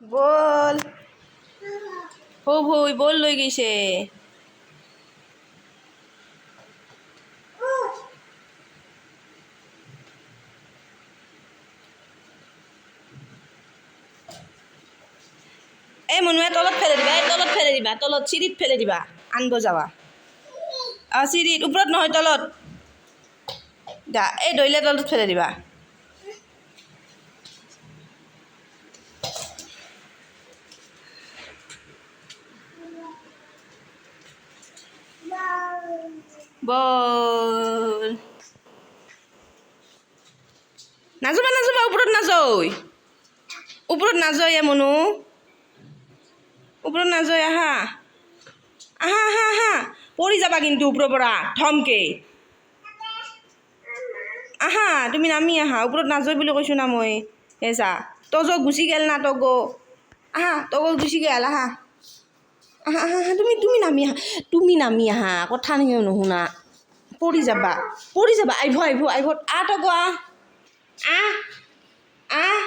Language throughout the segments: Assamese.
বল ও ভুই বল লৈ গৈছে এই মনুৱে তলত ফেলে দিবা তলত ফেলে দিবা তলত চিৰিত ফেলে দিবা আনব যাবা চিৰিত ওপৰত নহয় তলত দা এই দৈলে তলত ফেলে দিবা বল নাযাবা নাযাবা ওপৰত নাযায় মনু ওপৰত নাযায় আহা আহা আহা আহা পৰি যাবা কিন্তু ওপৰৰ পৰা ধমকে আহা তুমি নামি আহা ওপৰত নাযায় বুলি কৈছোঁ না মই এচা তজ গুচি গেল না তগ আহা তগ গুচি গেল আহা আহা আহা আহা তুমি নামি আহা কথা নুশুনা পৰি যাবা আহিব আহ তগ আহ আহ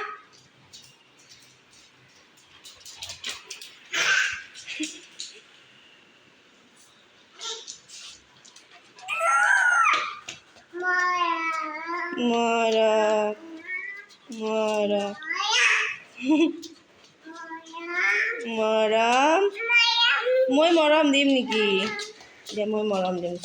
মৰম মই মৰম দিম নেকি দে মই মৰম দিম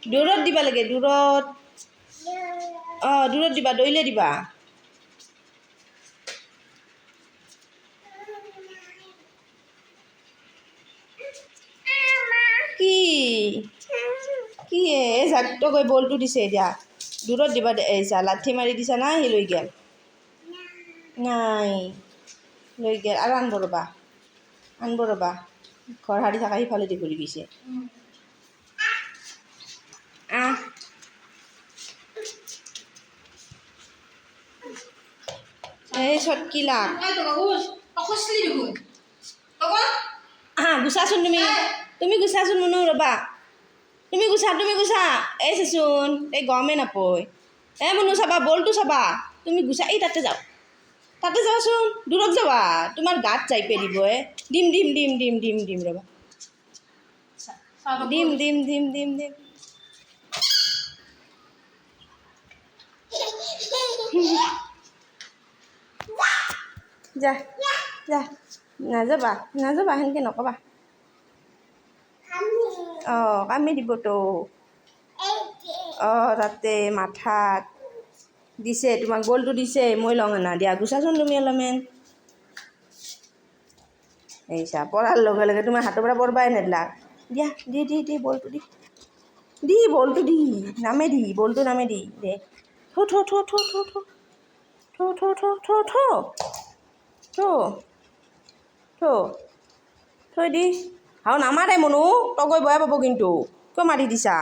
দূৰত দিবা লাগে দূৰত দিবা দৈলে দিবা কি তই বলটো দিছে এতিয়া দূৰত দিবা চা লাঠি মাৰি দিছা না সি লৈ গেল নাই লৈ গেল আৰু আনব ৰ'বা ঘৰ সাৰি থকা সিফালেদি ঘূৰি গৈছে আহ এই চটকিলা গুচাচোন তুমি গুচাচোন মনো ৰ'বা তুমি গুচা এই চাচোন এই গমেই নাপয় মনো চাবা বলটো চাবা তুমি গুচা এই তাতে যাবাচোন দূৰত যাবা তোমাৰ গাত যাই পেলিব দিম ৰ'বা দিম যা নাযাবা সেনেকৈ নকবা কামি দিবতো তাতে মাথাত দিছে তোমাক বলটো দিছে মই লওঁ না দিয়া গুচাচোন তুমি অলপমান এই চা পৰাৰ লগে লগে তোমাৰ হাতৰ পৰা পৰবাই নেদলা দিয়া দি বলটো বলটো নামে দি বলটো নামে দি দে থৈ দি নামাৰে মনো তগৈ বেয়া পাব কিন্তু কিয় মাৰি দিছা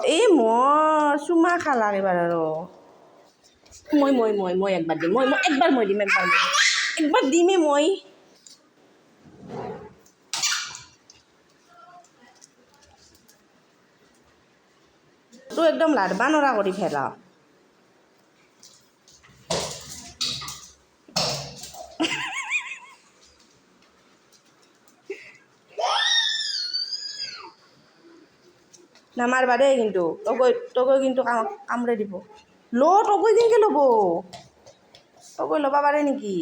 এই মই চুমা খালা এবাৰ আৰু মই একবাৰ দিম একবাৰ দিমেই মই তো একদম লাৰবা নৰা কৰি ফেলা নামাৰবা দেই কিন্তু তগৈ কিন্তু কামৰে দিব তগৈ কেনেকৈ ল'ব তগৈ ল'বা পাৰে নেকি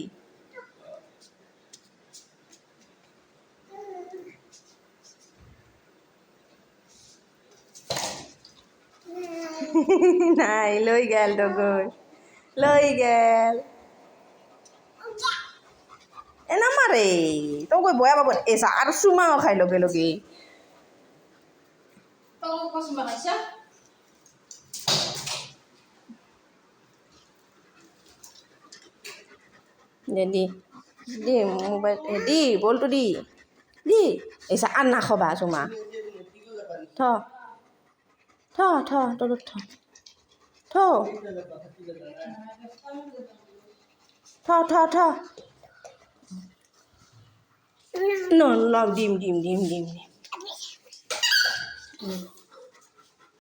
নাই লৈ গেল তগৈ নামাৰে তগৈ বয়া পাব চা আৰু চুমাও খাই লগে দি মোবাইল বলটো দি চা আৰু নাখাবা চুমা তলত থ ন ন ডিম ডিম ডিম ডিম ডিম